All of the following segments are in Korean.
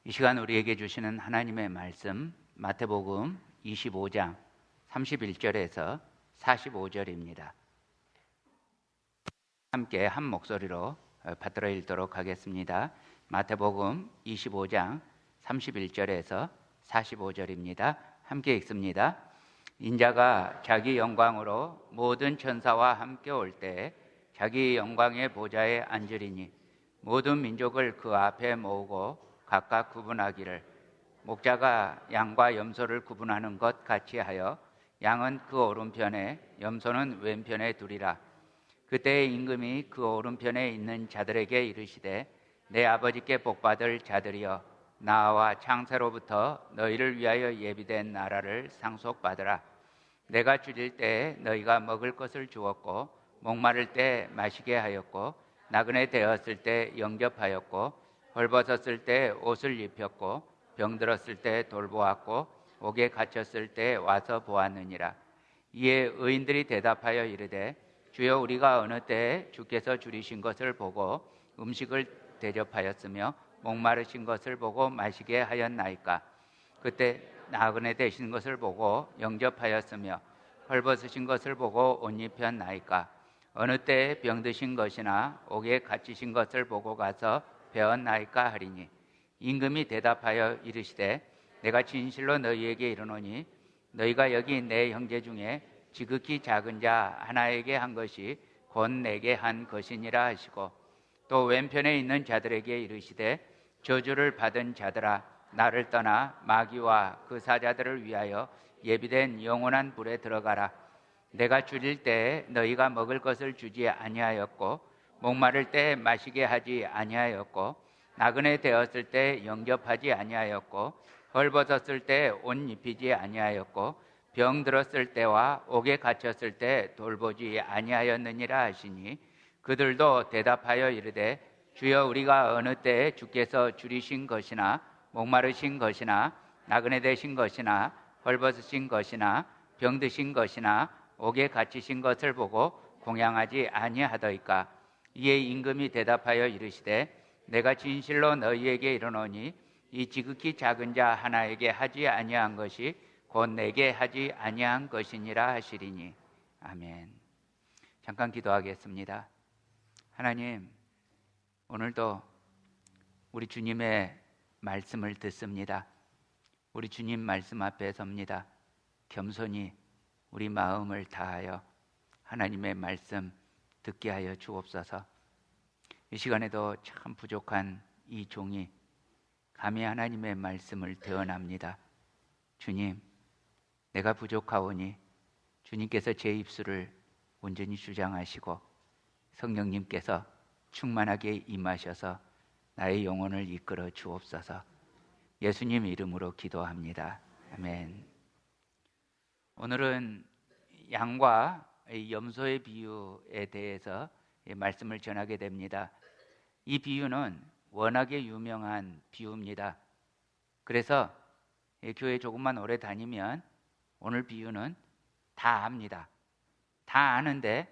이 시간 우리에게 주시는 하나님의 말씀 마태복음 25장 31절에서 45절입니다. 함께 한 목소리로 받들어 읽도록 하겠습니다. 마태복음 25장 31절에서 45절입니다. 함께 읽습니다. 인자가 자기 영광으로 모든 천사와 함께 올 때 자기 영광의 보좌에 앉으리니 모든 민족을 그 앞에 모으고 각각 구분하기를 목자가 양과 염소를 구분하는 것 같이 하여 양은 그 오른편에 염소는 왼편에 두리라. 그때의 임금이 그 오른편에 있는 자들에게 이르시되 내 아버지께 복받을 자들이여 나와 창세로부터 너희를 위하여 예비된 나라를 상속받으라. 내가 줄일 때 너희가 먹을 것을 주었고 목마를 때 마시게 하였고 나그네 되었을 때 영접하였고 헐벗었을 때 옷을 입혔고 병들었을 때 돌보았고 옥에 갇혔을 때 와서 보았느니라. 이에 의인들이 대답하여 이르되 주여 우리가 어느 때에 주께서 줄이신 것을 보고 음식을 대접하였으며 목마르신 것을 보고 마시게 하였나이까. 그때 나그네 되신 것을 보고 영접하였으며 헐벗으신 것을 보고 옷 입혔나이까. 어느 때에 병드신 것이나 옥에 갇히신 것을 보고 가서 배웠나이까 하리니 임금이 대답하여 이르시되 내가 진실로 너희에게 이르노니 너희가 여기 내 형제 중에 지극히 작은 자 하나에게 한 것이 곧 내게 한 것이니라 하시고 또 왼편에 있는 자들에게 이르시되 저주를 받은 자들아 나를 떠나 마귀와 그 사자들을 위하여 예비된 영원한 불에 들어가라. 내가 줄일 때 너희가 먹을 것을 주지 아니하였고 목마를 때 마시게 하지 아니하였고 나그네 되었을 때 영접하지 아니하였고 헐벗었을 때 옷 입히지 아니하였고 병들었을 때와 옥에 갇혔을 때 돌보지 아니하였느니라 하시니 그들도 대답하여 이르되 주여 우리가 어느 때에 주께서 줄이신 것이나 목마르신 것이나 나그네 되신 것이나 헐벗으신 것이나 병드신 것이나 옥에 갇히신 것을 보고 공양하지 아니하더이까. 이에 임금이 대답하여 이르시되 내가 진실로 너희에게 이르노니 이 지극히 작은 자 하나에게 하지 아니한 것이 곧 내게 하지 아니한 것이니라 하시리니. 아멘. 잠깐 기도하겠습니다. 하나님, 오늘도 우리 주님의 말씀을 듣습니다. 우리 주님 말씀 앞에 섭니다. 겸손히 우리 마음을 다하여 하나님의 말씀 듣게 하여 주옵소서. 이 시간에도 참 부족한 이 종이 감히 하나님의 말씀을 대언합니다. 주님, 내가 부족하오니 주님께서 제 입술을 온전히 주장하시고 성령님께서 충만하게 임하셔서 나의 영혼을 이끌어 주옵소서. 예수님 이름으로 기도합니다. 아멘. 오늘은 양과 염소의 비유에 대해서 말씀을 전하게 됩니다. 이 비유는 워낙에 유명한 비유입니다. 그래서 교회 조금만 오래 다니면 오늘 비유는 다 압니다. 다 아는데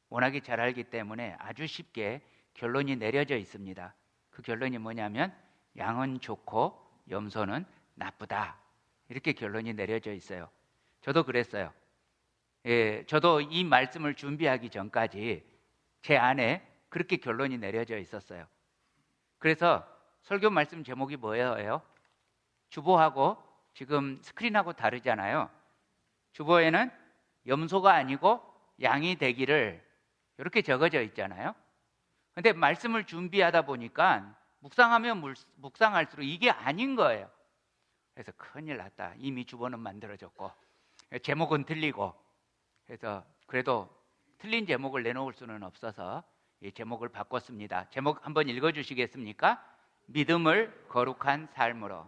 워낙에 잘 알기 때문에 아주 쉽게 결론이 내려져 있습니다. 그 결론이 뭐냐면 양은 좋고 염소는 나쁘다, 이렇게 결론이 내려져 있어요. 저도 그랬어요. 저도 이 말씀을 준비하기 전까지 제 안에 그렇게 결론이 내려져 있었어요. 그래서 설교 말씀 제목이 뭐예요? 주보하고 지금 스크린하고 다르잖아요. 주보에는 염소가 아니고 양이 되기를 이렇게 적어져 있잖아요. 근데 말씀을 준비하다 보니까 묵상하면 묵상할수록 이게 아닌 거예요. 그래서 큰일 났다. 이미 주보는 만들어졌고 제목은 틀리고, 그래서 그래도 틀린 제목을 내놓을 수는 없어서 이 제목을 바꿨습니다. 제목 한번 읽어주시겠습니까? 믿음을 거룩한 삶으로.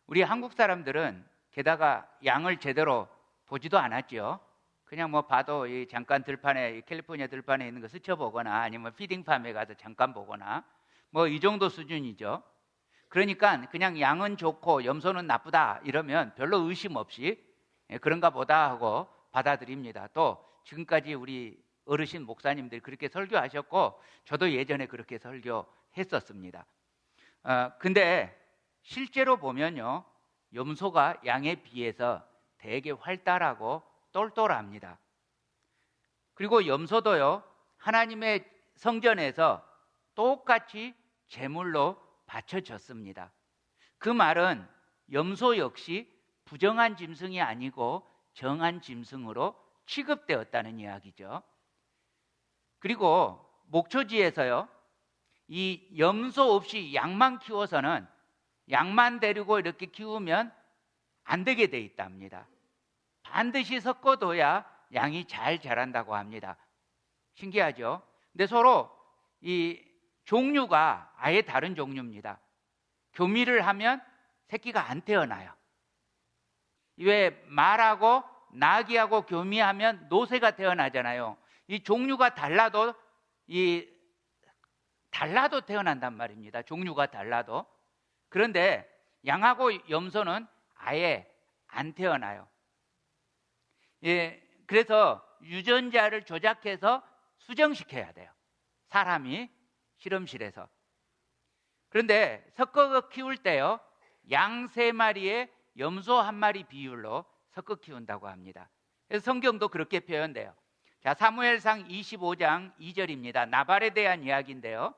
우리 한국 사람들은 게다가 양을 제대로 보지도 않았죠. 그냥 뭐 봐도 잠깐 들판에, 캘리포니아 들판에 있는 거 스쳐보거나 아니면 피딩팜에 가서 잠깐 보거나 뭐 이 정도 수준이죠. 그러니까 그냥 양은 좋고 염소는 나쁘다 이러면 별로 의심 없이 그런가 보다 하고 받아들입니다. 또 지금까지 우리 어르신 목사님들이 그렇게 설교하셨고 저도 예전에 그렇게 설교했었습니다. 근데 실제로 보면요, 염소가 양에 비해서 되게 활달하고 똘똘합니다. 그리고 염소도요, 하나님의 성전에서 똑같이 제물로 바쳐졌습니다. 그 말은 염소 역시 부정한 짐승이 아니고 정한 짐승으로 취급되었다는 이야기죠. 그리고 목초지에서요, 이 염소 없이 양만 키워서는, 양만 데리고 이렇게 키우면 안 되게 돼 있답니다. 반드시 섞어둬야 양이 잘 자란다고 합니다. 신기하죠? 근데 서로 이 종류가 아예 다른 종류입니다. 교미를 하면 새끼가 안 태어나요. 왜 말하고 나귀하고 교미하면 노새가 태어나잖아요. 이 종류가 달라도 태어난단 말입니다. 종류가 달라도. 그런데 양하고 염소는 아예 안 태어나요. 예, 그래서 유전자를 조작해서 수정시켜야 돼요. 사람이 실험실에서. 그런데 섞어 키울 때요, 양 3마리에 염소 1마리 비율로 섞어 키운다고 합니다. 그래서 성경도 그렇게 표현돼요. 자, 사무엘상 25장 2절입니다. 나발에 대한 이야기인데요.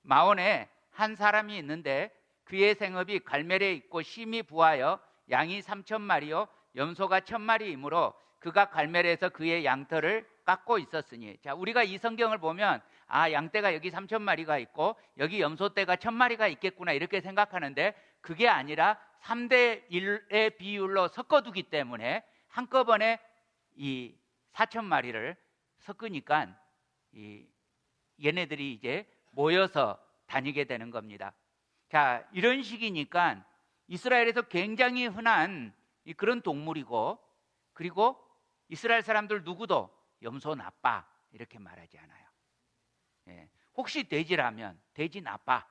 마온에 한 사람이 있는데 그의 생업이 갈멜에 있고 심히 부하여 양이 3,000마리요 염소가 1,000마리이므로 그가 갈멜에서 그의 양털을 깎고 있었으니. 자, 우리가 이 성경을 보면 양떼가 여기 3,000마리가 있고 여기 염소떼가 1,000마리가 있겠구나 이렇게 생각하는데, 그게 아니라 3대 1의 비율로 섞어두기 때문에 한꺼번에 이 4,000마리를 섞으니까 얘네들이 이제 모여서 다니게 되는 겁니다. 자, 이런 식이니까 이스라엘에서 굉장히 흔한 그런 동물이고, 그리고 이스라엘 사람들 누구도 염소 나빠 이렇게 말하지 않아요. 예, 혹시 돼지라면 돼지 나빠.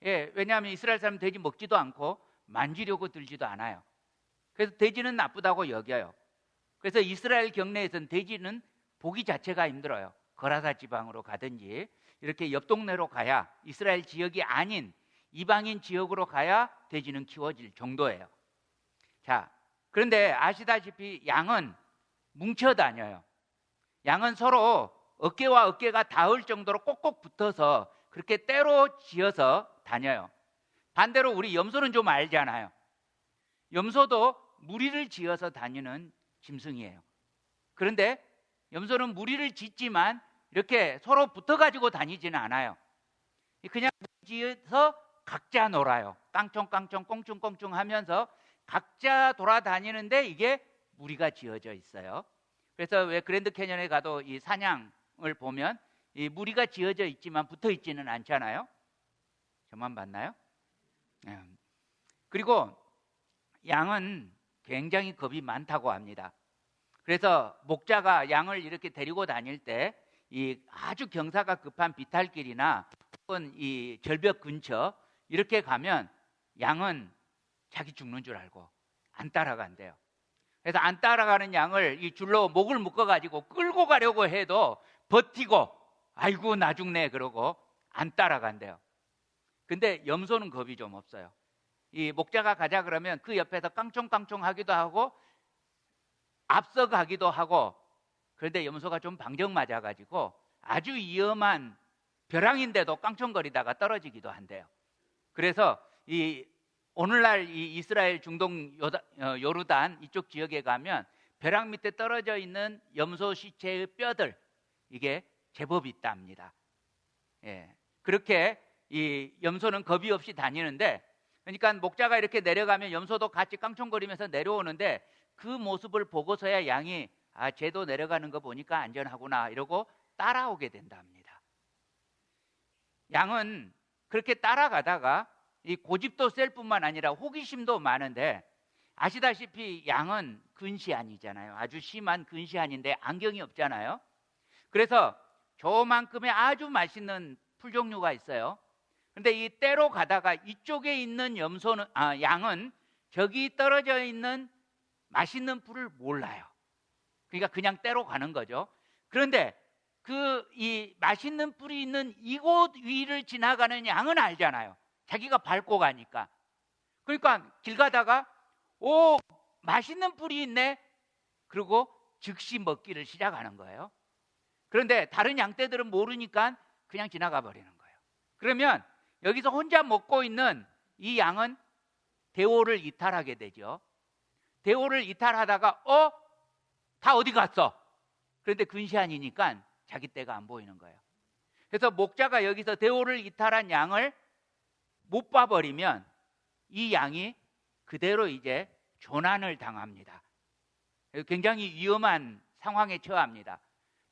예, 왜냐하면 이스라엘 사람은 돼지 먹지도 않고 만지려고 들지도 않아요. 그래서 돼지는 나쁘다고 여겨요. 그래서 이스라엘 경내에서는 돼지는 보기 자체가 힘들어요. 거라사 지방으로 가든지 이렇게 옆 동네로 가야, 이스라엘 지역이 아닌 이방인 지역으로 가야 돼지는 키워질 정도예요. 자, 그런데 아시다시피 양은 뭉쳐 다녀요. 양은 서로 어깨와 어깨가 닿을 정도로 꼭꼭 붙어서 그렇게 떼로 지어서 다녀요. 반대로 우리 염소는 좀 알잖아요. 염소도 무리를 지어서 다니는 짐승이에요. 그런데 염소는 무리를 짓지만 이렇게 서로 붙어가지고 다니지는 않아요. 그냥 지어서 각자 놀아요. 깡총깡총 꽁충꽁충 하면서 각자 돌아다니는데 이게 무리가 지어져 있어요. 그래서 왜 그랜드 캐년에 가도 이 사냥을 보면 이 무리가 지어져 있지만 붙어 있지는 않잖아요. 저만 봤나요? 그리고 양은 굉장히 겁이 많다고 합니다. 그래서 목자가 양을 이렇게 데리고 다닐 때 이 아주 경사가 급한 비탈길이나 혹은 이 절벽 근처 이렇게 가면 양은 자기 죽는 줄 알고 안 따라간대요. 그래서 안 따라가는 양을 이 줄로 목을 묶어가지고 끌고 가려고 해도 버티고 아이고 나 죽네 그러고 안 따라간대요. 근데 염소는 겁이 좀 없어요. 이 목자가 가자 그러면 그 옆에서 깡총깡총 하기도 하고 앞서가기도 하고, 그런데 염소가 좀 방정 맞아가지고 아주 위험한 벼랑인데도 깡총거리다가 떨어지기도 한대요. 그래서 오늘날 이 이스라엘 중동 요르단 이쪽 지역에 가면 벼랑 밑에 떨어져 있는 염소 시체의 뼈들, 이게 제법 있답니다. 예, 그렇게 이 염소는 겁이 없이 다니는데, 그러니까 목자가 이렇게 내려가면 염소도 같이 깡총거리면서 내려오는데 그 모습을 보고서야 양이 쟤도 내려가는 거 보니까 안전하구나 이러고 따라오게 된답니다. 양은 그렇게 따라가다가 이 고집도 셀 뿐만 아니라 호기심도 많은데, 아시다시피 양은 근시안이잖아요. 아주 심한 근시안인데 안경이 없잖아요. 그래서 저만큼의 아주 맛있는 풀 종류가 있어요. 근데 이 떼로 가다가 이쪽에 있는 양은 저기 떨어져 있는 맛있는 풀을 몰라요. 그러니까 그냥 떼로 가는 거죠. 그런데 이 맛있는 뿔이 있는 이곳 위를 지나가는 양은 알잖아요. 자기가 밟고 가니까. 그러니까 길 가다가 오, 맛있는 뿔이 있네. 그리고 즉시 먹기를 시작하는 거예요. 그런데 다른 양떼들은 모르니까 그냥 지나가 버리는 거예요. 그러면 여기서 혼자 먹고 있는 이 양은 대오를 이탈하게 되죠. 대오를 이탈하다가 다 어디 갔어? 그런데 근시안이니까 자기 떼가 안 보이는 거예요. 그래서 목자가 여기서 대오를 이탈한 양을 못 봐버리면 이 양이 그대로 이제 조난을 당합니다. 굉장히 위험한 상황에 처합니다.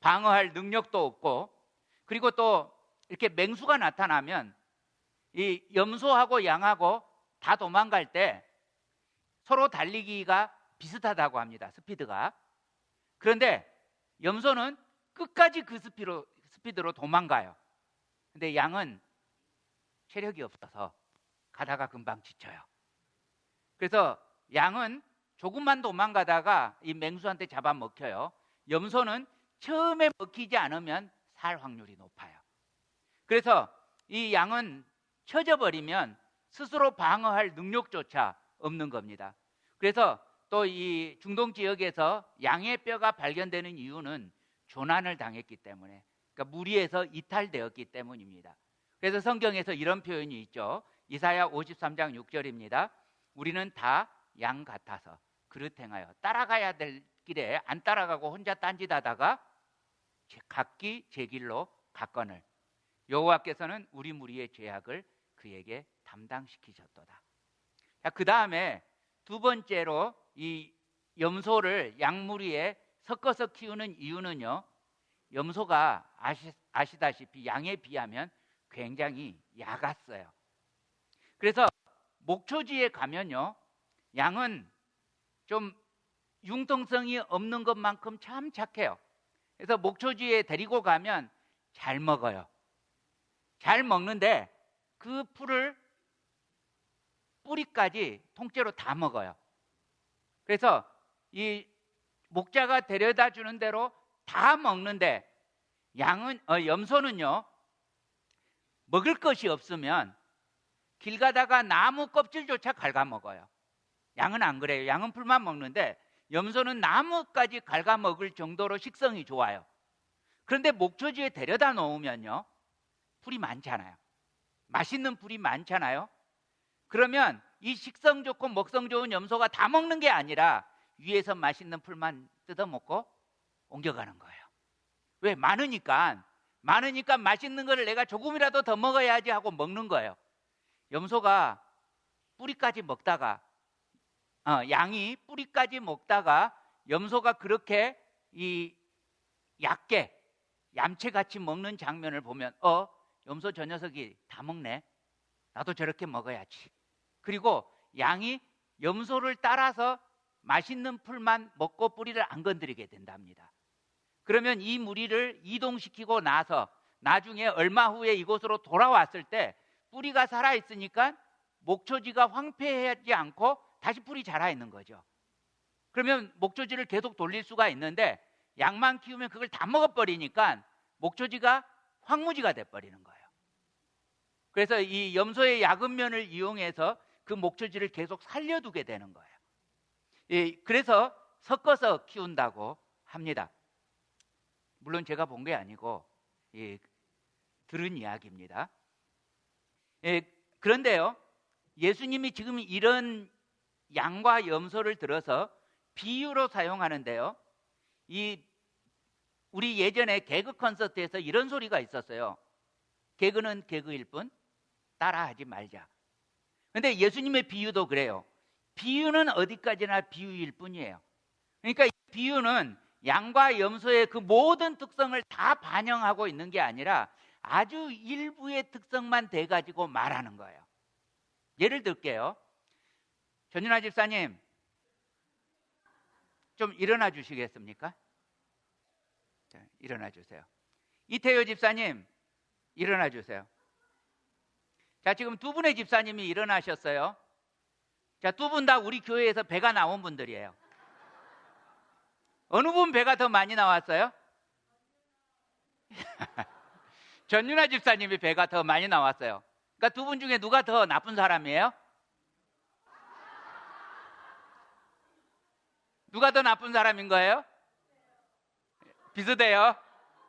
방어할 능력도 없고, 그리고 또 이렇게 맹수가 나타나면 이 염소하고 양하고 다 도망갈 때 서로 달리기가 비슷하다고 합니다. 스피드가. 그런데 염소는 끝까지 그 스피드로 도망가요. 근데 양은 체력이 없어서 가다가 금방 지쳐요. 그래서 양은 조금만 도망가다가 이 맹수한테 잡아먹혀요. 염소는 처음에 먹히지 않으면 살 확률이 높아요. 그래서 이 양은 쳐져버리면 스스로 방어할 능력조차 없는 겁니다. 그래서 또 이 중동 지역에서 양의 뼈가 발견되는 이유는 조난을 당했기 때문에, 그러니까 무리에서 이탈되었기 때문입니다. 그래서 성경에서 이런 표현이 있죠. 이사야 53장 6절입니다. 우리는 다 양 같아서 그릇 행하여 따라가야 될 길에 안 따라가고 혼자 딴짓하다가 각기 제 길로 갔거늘 여호와께서는 우리 무리의 죄악을 그에게 담당시키셨도다. 그 다음에 두 번째로 이 염소를 양무리에 섞어서 키우는 이유는요, 염소가 아시다시피 양에 비하면 굉장히 약았어요. 그래서 목초지에 가면요, 양은 좀 융통성이 없는 것만큼 참 착해요. 그래서 목초지에 데리고 가면 잘 먹어요. 잘 먹는데 그 풀을 뿌리까지 통째로 다 먹어요. 그래서 이 목자가 데려다 주는 대로 다 먹는데 염소는요, 먹을 것이 없으면 길 가다가 나무 껍질조차 갉아먹어요. 양은 안 그래요. 양은 풀만 먹는데 염소는 나무까지 갉아먹을 정도로 식성이 좋아요. 그런데 목초지에 데려다 놓으면요, 풀이 많잖아요. 맛있는 풀이 많잖아요. 그러면 이 식성 좋고 먹성 좋은 염소가 다 먹는 게 아니라 위에서 맛있는 풀만 뜯어먹고 옮겨가는 거예요. 왜? 많으니까 맛있는 거를 내가 조금이라도 더 먹어야지 하고 먹는 거예요. 염소가 뿌리까지 먹다가 양이 뿌리까지 먹다가 염소가 그렇게 이 얕게 얌체같이 먹는 장면을 보면 염소 저 녀석이 다 먹네, 나도 저렇게 먹어야지. 그리고 양이 염소를 따라서 맛있는 풀만 먹고 뿌리를 안 건드리게 된답니다. 그러면 이 무리를 이동시키고 나서 나중에 얼마 후에 이곳으로 돌아왔을 때 뿌리가 살아있으니까 목초지가 황폐하지 않고 다시 풀이 자라있는 거죠. 그러면 목초지를 계속 돌릴 수가 있는데 양만 키우면 그걸 다 먹어버리니까 목초지가 황무지가 돼버리는 거예요. 그래서 이 염소의 약은 면을 이용해서 그 목초지를 계속 살려두게 되는 거예요. 그래서 섞어서 키운다고 합니다. 물론 제가 본 게 아니고 들은 이야기입니다. 그런데요, 예수님이 지금 이런 양과 염소를 들어서 비유로 사용하는데요, 우리 예전에 개그 콘서트에서 이런 소리가 있었어요. 개그는 개그일 뿐 따라하지 말자. 그런데 예수님의 비유도 그래요. 비유는 어디까지나 비유일 뿐이에요. 그러니까 이 비유는 양과 염소의 그 모든 특성을 다 반영하고 있는 게 아니라 아주 일부의 특성만 대가지고 말하는 거예요. 예를 들게요. 전윤아 집사님, 좀 일어나 주시겠습니까? 자, 일어나 주세요. 이태효 집사님, 일어나 주세요. 자, 지금 두 분의 집사님이 일어나셨어요. 자, 두 분 다 우리 교회에서 배가 나온 분들이에요. 어느 분 배가 더 많이 나왔어요? 전윤아 집사님이 배가 더 많이 나왔어요. 그러니까 두 분 중에 누가 더 나쁜 사람이에요? 누가 더 나쁜 사람인 거예요? 비슷해요.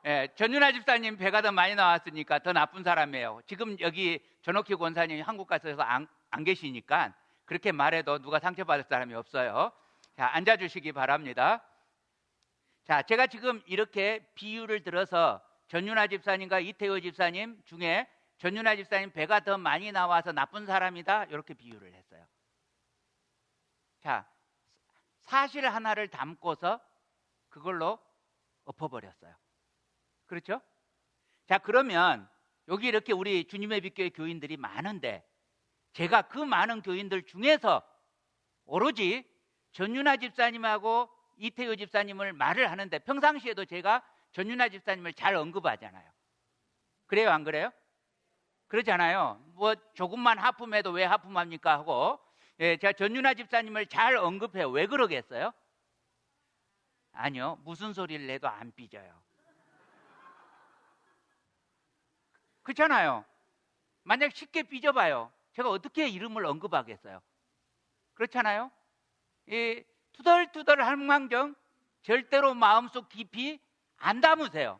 예, 전윤아 집사님 배가 더 많이 나왔으니까 더 나쁜 사람이에요. 지금 여기 전옥희 권사님이 한국 가서 안 계시니까 그렇게 말해도 누가 상처받을 사람이 없어요. 자, 앉아주시기 바랍니다. 자, 제가 지금 이렇게 비유를 들어서 전윤아 집사님과 이태호 집사님 중에 전윤아 집사님 배가 더 많이 나와서 나쁜 사람이다, 이렇게 비유를 했어요. 자, 사실 하나를 담고서 그걸로 엎어버렸어요. 그렇죠? 자, 그러면 여기 이렇게 우리 주님의 빛교회 교인들이 많은데 제가 그 많은 교인들 중에서 오로지 전윤아 집사님하고 이태호 집사님을 말을 하는데 평상시에도 제가 전윤아 집사님을 잘 언급하잖아요. 그래요, 안 그래요? 그렇잖아요. 뭐 조금만 하품해도 왜 하품합니까 하고, 예, 제가 전윤아 집사님을 잘 언급해요. 왜 그러겠어요? 아니요, 무슨 소리를 내도 안 삐져요. 그렇잖아요. 만약 쉽게 삐져봐요, 제가 어떻게 이름을 언급하겠어요? 그렇잖아요. 이 투덜투덜 할망정 절대로 마음속 깊이 안 담으세요.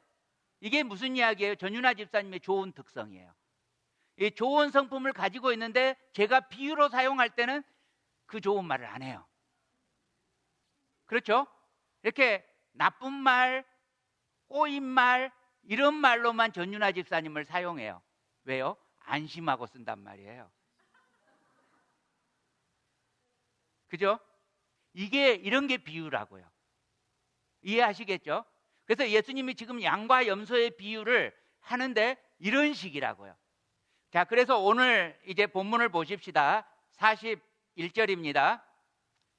이게 무슨 이야기예요? 전윤아 집사님의 좋은 특성이에요. 이 좋은 성품을 가지고 있는데 제가 비유로 사용할 때는 그 좋은 말을 안 해요. 그렇죠? 이렇게 나쁜 말, 꼬인 말, 이런 말로만 전윤아 집사님을 사용해요. 왜요? 안심하고 쓴단 말이에요. 그죠? 이런 게 비유라고요. 이해하시겠죠? 그래서 예수님이 지금 양과 염소의 비유를 하는데 이런 식이라고요. 자, 그래서 오늘 이제 본문을 보십시다. 31절입니다.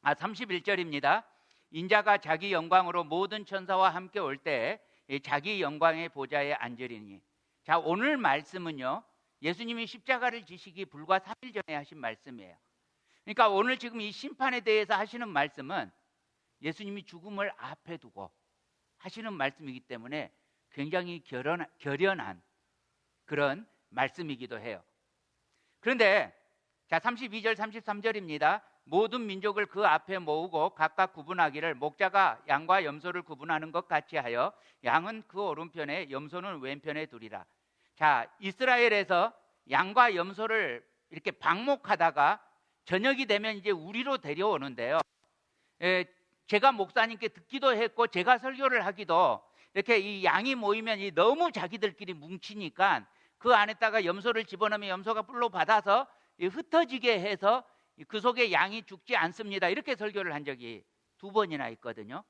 31절입니다. 인자가 자기 영광으로 모든 천사와 함께 올 때 자기 영광의 보좌에 앉으리니. 자, 오늘 말씀은요, 예수님이 십자가를 지시기 불과 3일 전에 하신 말씀이에요. 그러니까 오늘 지금 이 심판에 대해서 하시는 말씀은 예수님이 죽음을 앞에 두고 하시는 말씀이기 때문에 굉장히 결연한 그런 말씀이기도 해요. 그런데 자, 32절 33절입니다. 모든 민족을 그 앞에 모으고 각각 구분하기를 목자가 양과 염소를 구분하는 것 같이 하여 양은 그 오른편에 염소는 왼편에 두리라. 자, 이스라엘에서 양과 염소를 이렇게 방목하다가 저녁이 되면 이제 우리로 데려오는데요. 제가 목사님께 듣기도 했고 제가 설교를 하기도, 이렇게 이 양이 모이면 너무 자기들끼리 뭉치니까 그 안에다가 염소를 집어넣으면 염소가 뿔로 받아서 흩어지게 해서 그 속에 양이 죽지 않습니다, 이렇게 설교를 한 적이 2번이나 있거든요.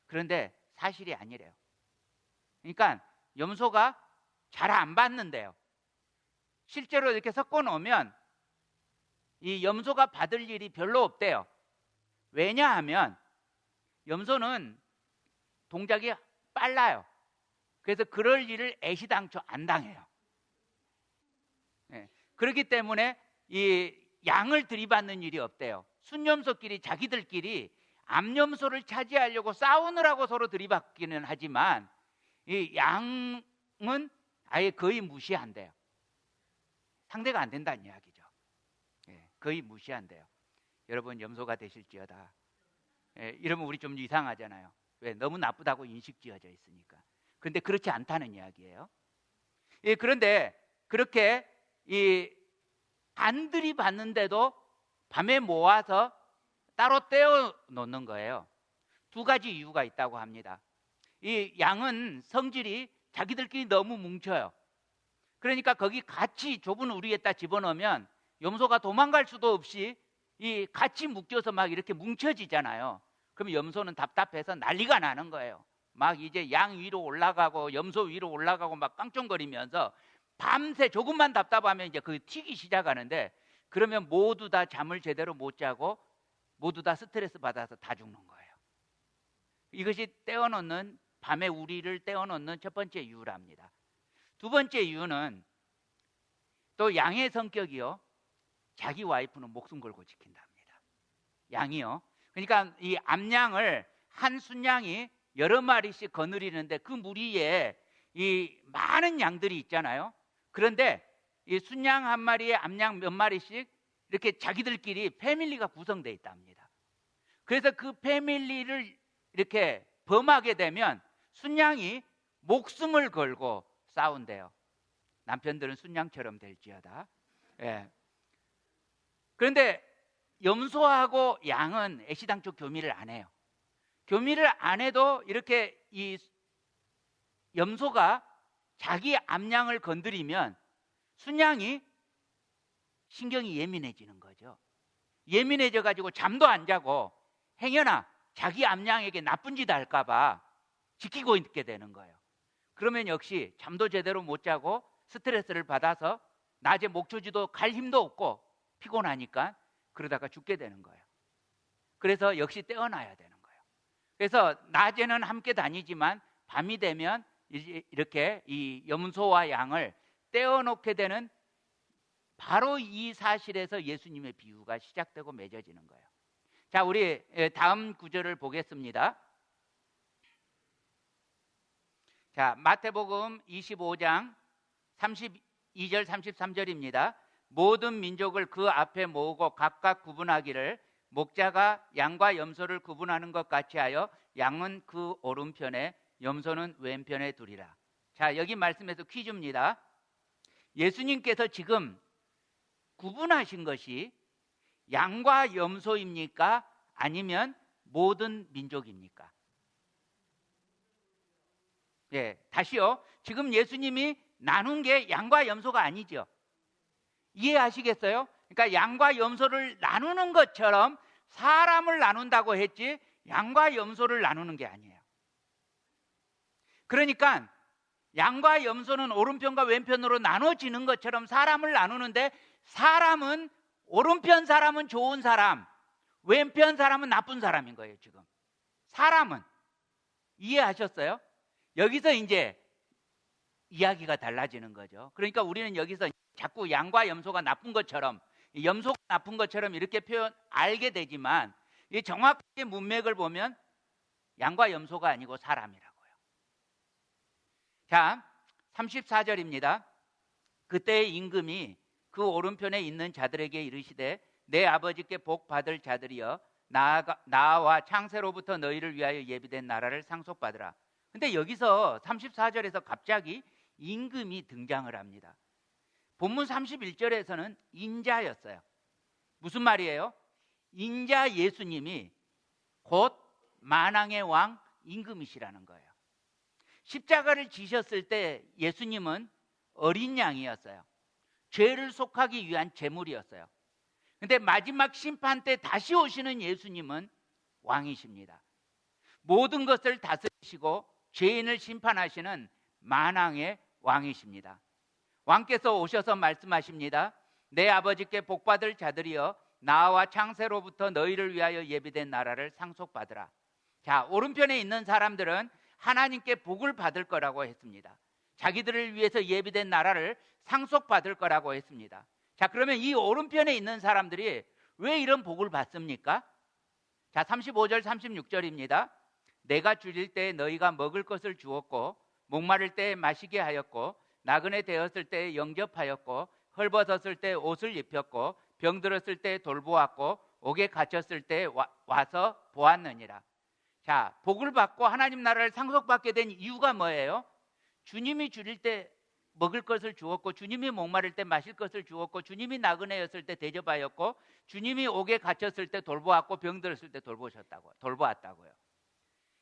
그런데 사실이 아니래요. 그러니까 염소가 잘 안 받는데요. 실제로 이렇게 섞어 놓으면 이 염소가 받을 일이 별로 없대요. 왜냐하면 염소는 동작이 빨라요. 그래서 그럴 일을 애시당초 안 당해요. 네. 그렇기 때문에 이 양을 들이받는 일이 없대요. 순염소끼리 자기들끼리 암염소를 차지하려고 싸우느라고 서로 들이받기는 하지만 이 양은 아예 거의 무시한대요. 상대가 안 된다는 이야기죠. 거의 무시한대요. 여러분, 염소가 되실지어다. 이러면 우리 좀 이상하잖아요. 왜? 너무 나쁘다고 인식지어져 있으니까. 그런데 그렇지 않다는 이야기예요. 그런데 그렇게 안 들이받는데도 밤에 모아서 따로 떼어 놓는 거예요. 2가지 이유가 있다고 합니다. 이 양은 성질이 자기들끼리 너무 뭉쳐요. 그러니까 거기 같이 좁은 우리에다 집어넣으면 염소가 도망갈 수도 없이 같이 묶여서 막 이렇게 뭉쳐지잖아요. 그럼 염소는 답답해서 난리가 나는 거예요. 막 이제 양 위로 올라가고 염소 위로 올라가고 막 깡총거리면서 밤새 조금만 답답하면 이제 그 튀기 시작하는데, 그러면 모두 다 잠을 제대로 못 자고 모두 다 스트레스 받아서 다 죽는 거예요. 이것이 떼어놓는, 밤에 우리를 떼어놓는 첫 번째 이유랍니다. 2번째 이유는 또 양의 성격이요, 자기 와이프는 목숨 걸고 지킨답니다. 양이요. 그러니까 이 암양을 한 순양이 여러 마리씩 거느리는데 그 무리에 이 많은 양들이 있잖아요. 그런데 이 순양 한 마리에 암양 몇 마리씩 이렇게 자기들끼리 패밀리가 구성되어 있답니다. 그래서 그 패밀리를 이렇게 범하게 되면 순양이 목숨을 걸고 싸운대요. 남편들은 순양처럼 될지어다. 예. 그런데 염소하고 양은 애시당초 교미를 안 해요. 교미를 안 해도 이렇게 이 염소가 자기 암양을 건드리면 순양이 신경이 예민해지는 거죠. 예민해져 가지고 잠도 안 자고 행여나 자기 암양에게 나쁜 짓 할까 봐 지키고 있게 되는 거예요. 그러면 역시 잠도 제대로 못 자고 스트레스를 받아서 낮에 목초지도 갈 힘도 없고 피곤하니까 그러다가 죽게 되는 거예요. 그래서 역시 떼어놔야 되는 거예요. 그래서 낮에는 함께 다니지만 밤이 되면 이렇게 이 염소와 양을 떼어놓게 되는 바로 이 사실에서 예수님의 비유가 시작되고 맺어지는 거예요. 자, 우리 다음 구절을 보겠습니다. 자, 마태복음 25장 32절 33절입니다. 모든 민족을 그 앞에 모으고 각각 구분하기를 목자가 양과 염소를 구분하는 것 같이 하여 양은 그 오른편에 염소는 왼편에 두리라. 자, 여기 말씀에서 퀴즈입니다. 예수님께서 지금 구분하신 것이 양과 염소입니까? 아니면 모든 민족입니까? 예, 다시요. 지금 예수님이 나눈 게 양과 염소가 아니죠. 이해하시겠어요? 그러니까 양과 염소를 나누는 것처럼 사람을 나눈다고 했지 양과 염소를 나누는 게 아니에요. 그러니까 양과 염소는 오른편과 왼편으로 나눠지는 것처럼 사람을 나누는데 사람은 오른편 사람은 좋은 사람, 왼편 사람은 나쁜 사람인 거예요. 지금 사람은 이해하셨어요? 여기서 이제 이야기가 달라지는 거죠. 그러니까 우리는 여기서 자꾸 양과 염소가 나쁜 것처럼 염소가 나쁜 것처럼 이렇게 알게 되지만 이 정확하게 문맥을 보면 양과 염소가 아니고 사람이라고요. 자, 34절입니다. 그때의 임금이 그 오른편에 있는 자들에게 이르시되 내 아버지께 복 받을 자들이여 나와 창세로부터 너희를 위하여 예비된 나라를 상속받으라. 근데 여기서 34절에서 갑자기 임금이 등장을 합니다. 본문 31절에서는 인자였어요. 무슨 말이에요? 인자 예수님이 곧 만왕의 왕 임금이시라는 거예요. 십자가를 지셨을 때 예수님은 어린 양이었어요. 죄를 속하기 위한 제물이었어요. 근데 마지막 심판 때 다시 오시는 예수님은 왕이십니다. 모든 것을 다스리시고 죄인을 심판하시는 만왕의 왕이십니다. 왕께서 오셔서 말씀하십니다. 내 아버지께 복받을 자들이여 나와 창세로부터 너희를 위하여 예비된 나라를 상속받으라. 자, 오른편에 있는 사람들은 하나님께 복을 받을 거라고 했습니다. 자기들을 위해서 예비된 나라를 상속받을 거라고 했습니다. 자, 그러면 이 오른편에 있는 사람들이 왜 이런 복을 받습니까? 자, 35절 36절입니다. 내가 줄일 때 너희가 먹을 것을 주었고 목마를 때 마시게 하였고 나그네 되었을 때 영접하였고 헐벗었을 때 옷을 입혔고 병들었을 때 돌보았고 옥에 갇혔을 때 와서 보았느니라. 자, 복을 받고 하나님 나라를 상속받게 된 이유가 뭐예요? 주님이 줄일 때 먹을 것을 주었고 주님이 목마를 때 마실 것을 주었고 주님이 나그네였을 때 대접하였고 주님이 옥에 갇혔을 때 돌보았고 병들었을 때 돌보았다고요.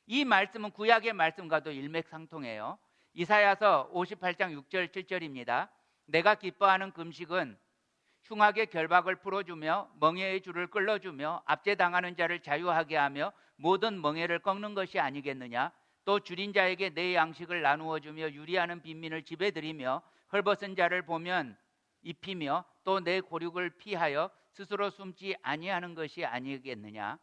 이 말씀은 구약의 말씀과도 일맥상통해요. 이사야서 58장 6절 7절입니다. 내가 기뻐하는 금식은 흉악의 결박을 풀어주며 멍에의 줄을 끌어주며 압제당하는 자를 자유하게 하며 모든 멍에를 꺾는 것이 아니겠느냐. 또 줄인 자에게 내 양식을 나누어 주며 유리하는 빈민을 집에 들이며 헐벗은 자를 보면 입히며 또 내 고륙을 피하여 스스로 숨지 아니하는 것이 아니겠느냐.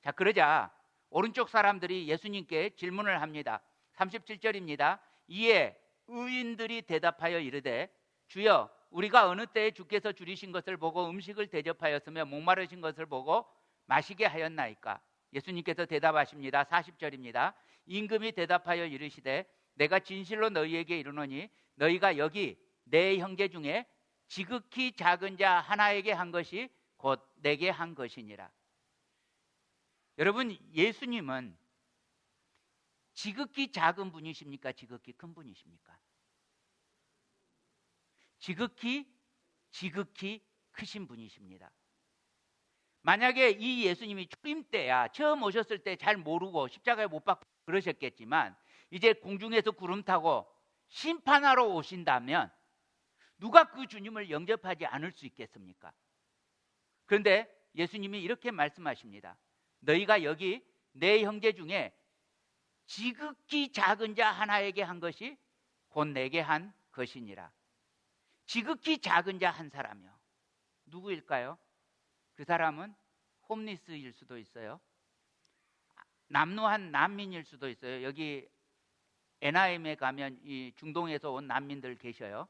자, 그러자 오른쪽 사람들이 예수님께 질문을 합니다. 37절입니다. 이에 의인들이 대답하여 이르되 주여 우리가 어느 때에 주께서 줄이신 것을 보고 음식을 대접하였으며 목마르신 것을 보고 마시게 하였나이까. 예수님께서 대답하십니다. 40절입니다. 임금이 대답하여 이르시되 내가 진실로 너희에게 이르노니 너희가 여기 내 형제 중에 지극히 작은 자 하나에게 한 것이 곧 내게 한 것이니라. 여러분, 예수님은 지극히 작은 분이십니까? 지극히 큰 분이십니까? 지극히 크신 분이십니다. 만약에 이 예수님이 초림 때야, 처음 오셨을 때 잘 모르고 십자가에 못 박고 그러셨겠지만 이제 공중에서 구름 타고 심판하러 오신다면 누가 그 주님을 영접하지 않을 수 있겠습니까? 그런데 예수님이 이렇게 말씀하십니다. 너희가 여기 내 형제 중에 지극히 작은 자 하나에게 한 것이 곧 내게 한 것이니라. 지극히 작은 자 한 사람이요. 누구일까요? 그 사람은 홈리스일 수도 있어요. 남루한 난민일 수도 있어요. 여기 NIM에 가면 이 중동에서 온 난민들 계셔요.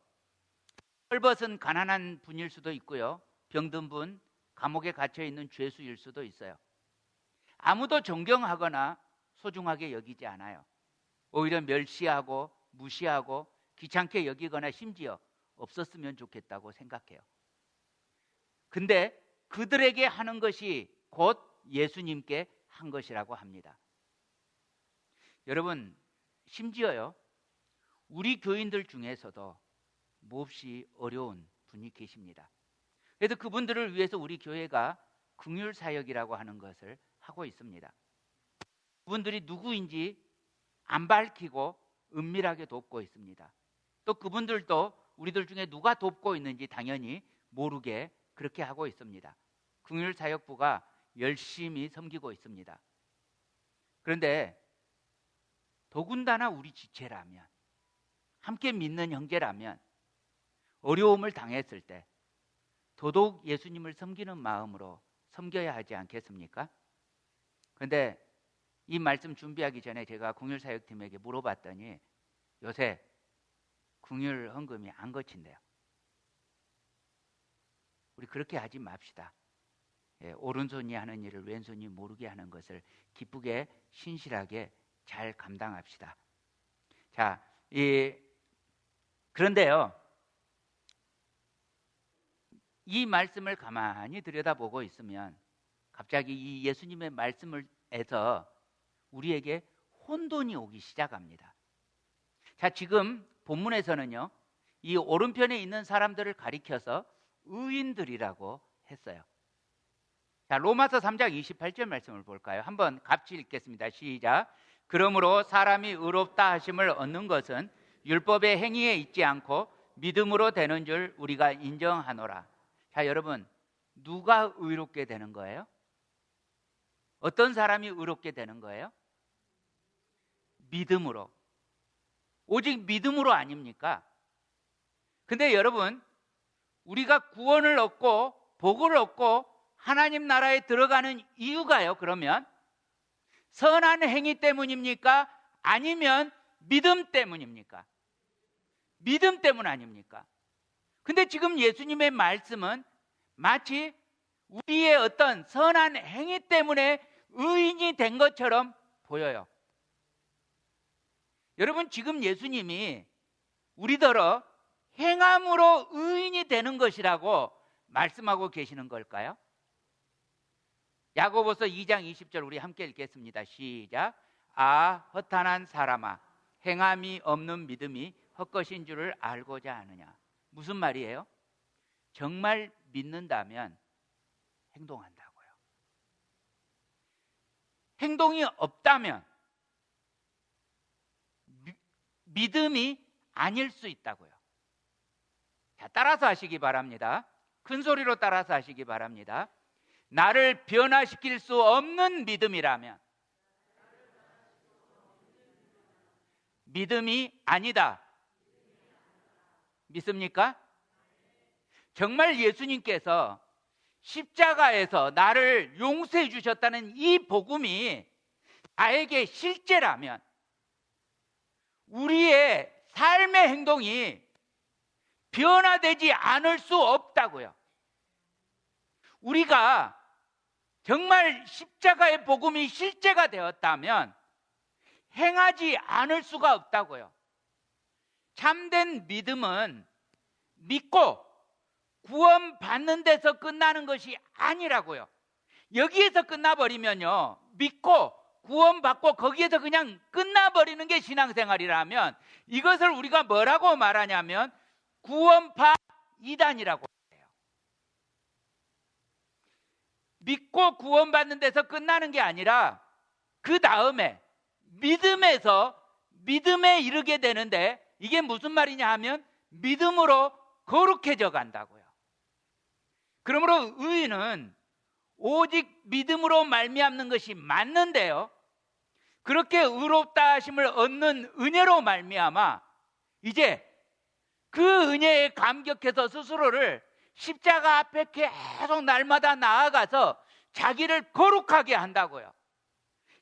헐벗은 가난한 분일 수도 있고요. 병든 분, 감옥에 갇혀 있는 죄수일 수도 있어요. 아무도 존경하거나 소중하게 여기지 않아요. 오히려 멸시하고 무시하고 귀찮게 여기거나 심지어 없었으면 좋겠다고 생각해요. 근데 그들에게 하는 것이 곧 예수님께 한 것이라고 합니다. 여러분, 심지어요, 우리 교인들 중에서도 몹시 어려운 분이 계십니다. 그래서 그분들을 위해서 우리 교회가 긍휼사역이라고 하는 것을 하고 있습니다. 그분들이 누구인지 안 밝히고 은밀하게 돕고 있습니다. 또 그분들도 우리들 중에 누가 돕고 있는지 당연히 모르게 그렇게 하고 있습니다. 긍휼사역부가 열심히 섬기고 있습니다. 그런데 더군다나 우리 지체라면, 함께 믿는 형제라면 어려움을 당했을 때 더더욱 예수님을 섬기는 마음으로 섬겨야 하지 않겠습니까? 그런데 이 말씀 준비하기 전에 제가 긍휼사역팀에게 물어봤더니 요새 긍휼 헌금이 안 거친대요. 우리 그렇게 하지 맙시다. 오른손이 하는 일을 왼손이 모르게 하는 것을 기쁘게 신실하게 잘 감당합시다. 자, 그런데요, 이 말씀을 가만히 들여다보고 있으면 갑자기 이 예수님의 말씀에서 우리에게 혼돈이 오기 시작합니다. 자, 지금 본문에서는요, 이 오른편에 있는 사람들을 가리켜서 의인들이라고 했어요. 자, 로마서 3장 28절 말씀을 볼까요? 한번 같이 읽겠습니다. 시작. 그러므로 사람이 의롭다 하심을 얻는 것은 율법의 행위에 있지 않고 믿음으로 되는 줄 우리가 인정하노라. 자, 여러분, 누가 의롭게 되는 거예요? 어떤 사람이 의롭게 되는 거예요? 믿음으로. 오직 믿음으로 아닙니까? 근데 여러분, 우리가 구원을 얻고 복을 얻고 하나님 나라에 들어가는 이유가요, 그러면 선한 행위 때문입니까? 아니면 믿음 때문입니까? 믿음 때문 아닙니까? 근데 지금 예수님의 말씀은 마치 우리의 어떤 선한 행위 때문에 의인이 된 것처럼 보여요. 여러분, 지금 예수님이 우리더러 행함으로 의인이 되는 것이라고 말씀하고 계시는 걸까요? 야고보서 2장 20절 우리 함께 읽겠습니다. 시작. 아, 허탄한 사람아, 행함이 없는 믿음이 헛것인 줄을 알고자 하느냐. 무슨 말이에요? 정말 믿는다면 행동한다고요. 행동이 없다면 믿음이 아닐 수 있다고요. 자, 따라서 하시기 바랍니다. 큰 소리로 따라서 하시기 바랍니다. 나를 변화시킬 수 없는 믿음이라면 믿음이 아니다. 믿습니까? 정말 예수님께서 십자가에서 나를 용서해 주셨다는 이 복음이 나에게 실제라면 우리의 삶의 행동이 변화되지 않을 수 없다고요. 우리가 정말 십자가의 복음이 실제가 되었다면 행하지 않을 수가 없다고요. 참된 믿음은 믿고 구원받는 데서 끝나는 것이 아니라고요. 여기에서 끝나버리면요, 믿고 구원받고 거기에서 그냥 끝나버리는 게 신앙생활이라면 이것을 우리가 뭐라고 말하냐면 구원파 이단이라고 해요. 믿고 구원받는 데서 끝나는 게 아니라 그 다음에 믿음에서 믿음에 이르게 되는데, 이게 무슨 말이냐 하면 믿음으로 거룩해져 간다고요. 그러므로 의인은 오직 믿음으로 말미암는 것이 맞는데요, 그렇게 의롭다 하심을 얻는 은혜로 말미암아 이제 그 은혜에 감격해서 스스로를 십자가 앞에 계속 날마다 나아가서 자기를 거룩하게 한다고요.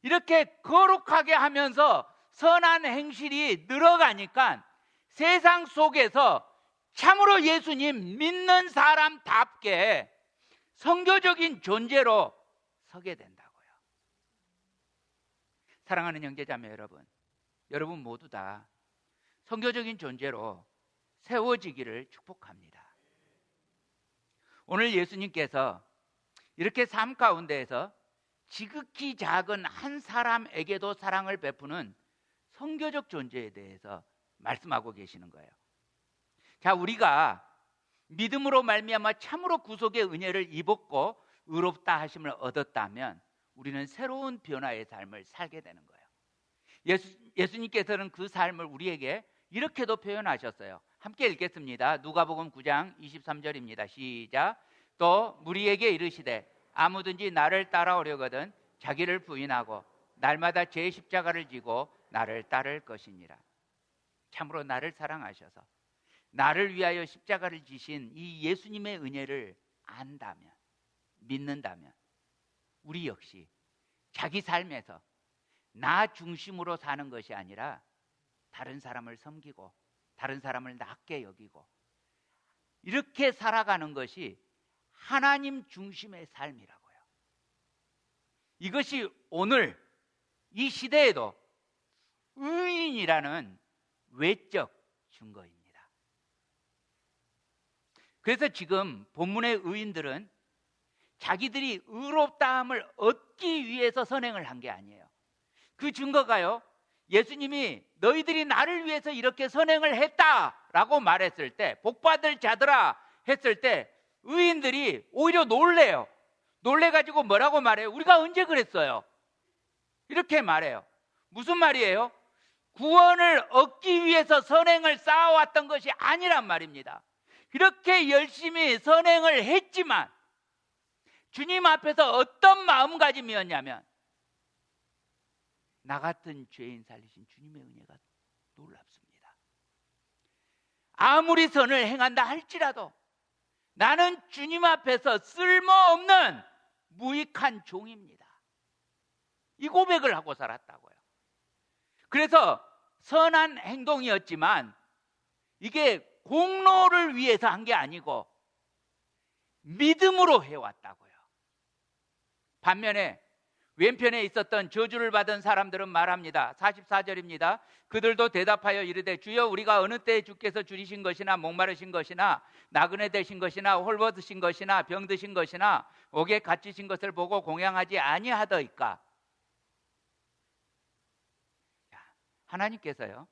이렇게 거룩하게 하면서 선한 행실이 늘어가니까 세상 속에서 참으로 예수님 믿는 사람답게 선교적인 존재로 서게 된다고요. 사랑하는 형제자매 여러분, 여러분 모두 다 선교적인 존재로 세워지기를 축복합니다. 오늘 예수님께서 이렇게 삶 가운데에서 지극히 작은 한 사람에게도 사랑을 베푸는 선교적 존재에 대해서 말씀하고 계시는 거예요. 자, 우리가 믿음으로 말미암아 참으로 구속의 은혜를 입었고 의롭다 하심을 얻었다면 우리는 새로운 변화의 삶을 살게 되는 거예요. 예수님께서는 그 삶을 우리에게 이렇게도 표현하셨어요. 함께 읽겠습니다. 누가복음 9장 23절입니다. 시작. 또 무리에게 이르시되 아무든지 나를 따라오려거든 자기를 부인하고 날마다 제 십자가를 지고 나를 따를 것이니라. 참으로 나를 사랑하셔서 나를 위하여 십자가를 지신 이 예수님의 은혜를 안다면, 믿는다면 우리 역시 자기 삶에서 나 중심으로 사는 것이 아니라 다른 사람을 섬기고 다른 사람을 낮게 여기고 이렇게 살아가는 것이 하나님 중심의 삶이라고요. 이것이 오늘 이 시대에도 의인이라는 외적 증거입니다. 그래서 지금 본문의 의인들은 자기들이 의롭다함을 얻기 위해서 선행을 한 게 아니에요. 그 증거가요, 예수님이 너희들이 나를 위해서 이렇게 선행을 했다라고 말했을 때, 복받을 자들아 했을 때 의인들이 오히려 놀래요. 놀래가지고 뭐라고 말해요? 우리가 언제 그랬어요? 이렇게 말해요. 무슨 말이에요? 구원을 얻기 위해서 선행을 쌓아왔던 것이 아니란 말입니다. 이렇게 열심히 선행을 했지만 주님 앞에서 어떤 마음가짐이었냐면 나 같은 죄인 살리신 주님의 은혜가 놀랍습니다. 아무리 선을 행한다 할지라도 나는 주님 앞에서 쓸모없는 무익한 종입니다. 이 고백을 하고 살았다고요. 그래서 선한 행동이었지만 이게 공로를 위해서 한 게 아니고 믿음으로 해왔다고요. 반면에 왼편에 있었던 저주를 받은 사람들은 말합니다. 44절입니다. 그들도 대답하여 이르되 주여 우리가 어느 때에 주께서 줄이신 것이나 목마르신 것이나 나그네 되신 것이나 홀벗으신 것이나 병드신 것이나 옥에 갇히신 것을 보고 공양하지 아니하더이까. 하나님께서요,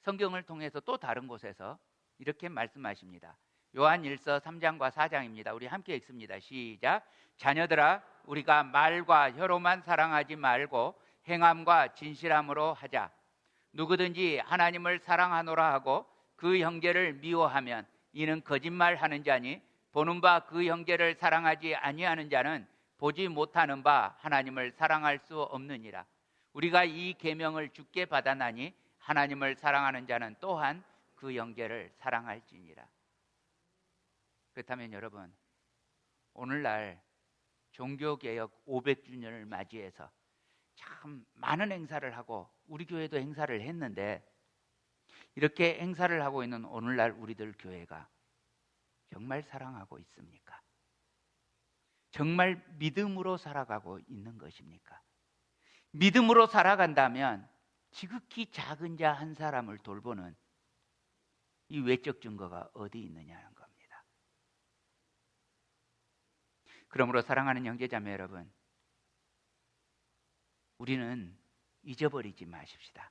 성경을 통해서 또 다른 곳에서 이렇게 말씀하십니다. 요한일서 3장과 4장입니다. 우리 함께 읽습니다. 시작. 자녀들아 우리가 말과 혀로만 사랑하지 말고 행함과 진실함으로 하자. 누구든지 하나님을 사랑하노라 하고 그 형제를 미워하면 이는 거짓말하는 자니 보는 바 그 형제를 사랑하지 아니하는 자는 보지 못하는 바 하나님을 사랑할 수 없느니라. 우리가 이 계명을 주께 받아나니 하나님을 사랑하는 자는 또한 그 형제를 사랑할지니라. 그렇다면 여러분, 오늘날 종교개혁 500주년을 맞이해서 참 많은 행사를 하고 우리 교회도 행사를 했는데 이렇게 행사를 하고 있는 오늘날 우리들 교회가 정말 사랑하고 있습니까? 정말 믿음으로 살아가고 있는 것입니까? 믿음으로 살아간다면 지극히 작은 자 한 사람을 돌보는 이 외적 증거가 어디 있느냐는 겁니다. 그러므로 사랑하는 형제자매 여러분, 우리는 잊어버리지 마십시다.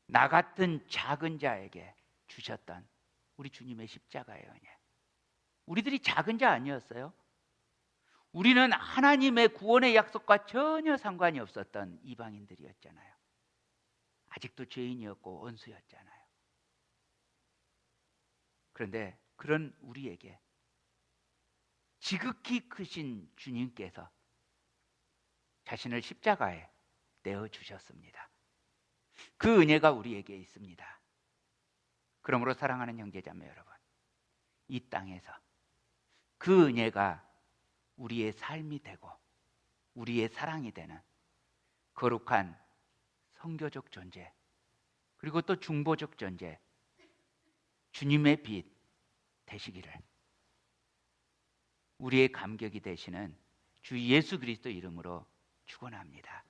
나 같은 작은 자에게 주셨던 우리 주님의 십자가의 은혜. 우리들이 작은 자 아니었어요? 우리는 하나님의 구원의 약속과 전혀 상관이 없었던 이방인들이었잖아요. 아직도 죄인이었고 원수였잖아요. 그런데 그런 우리에게 지극히 크신 주님께서 자신을 십자가에 내어주셨습니다. 그 은혜가 우리에게 있습니다. 그러므로 사랑하는 형제자매 여러분, 이 땅에서 그 은혜가 우리의 삶이 되고 우리의 사랑이 되는 거룩한 선교적 존재, 그리고 또 중보적 존재, 주님의 빛 되시기를 우리의 감격이 되시는 주 예수 그리스도 이름으로 축원합니다.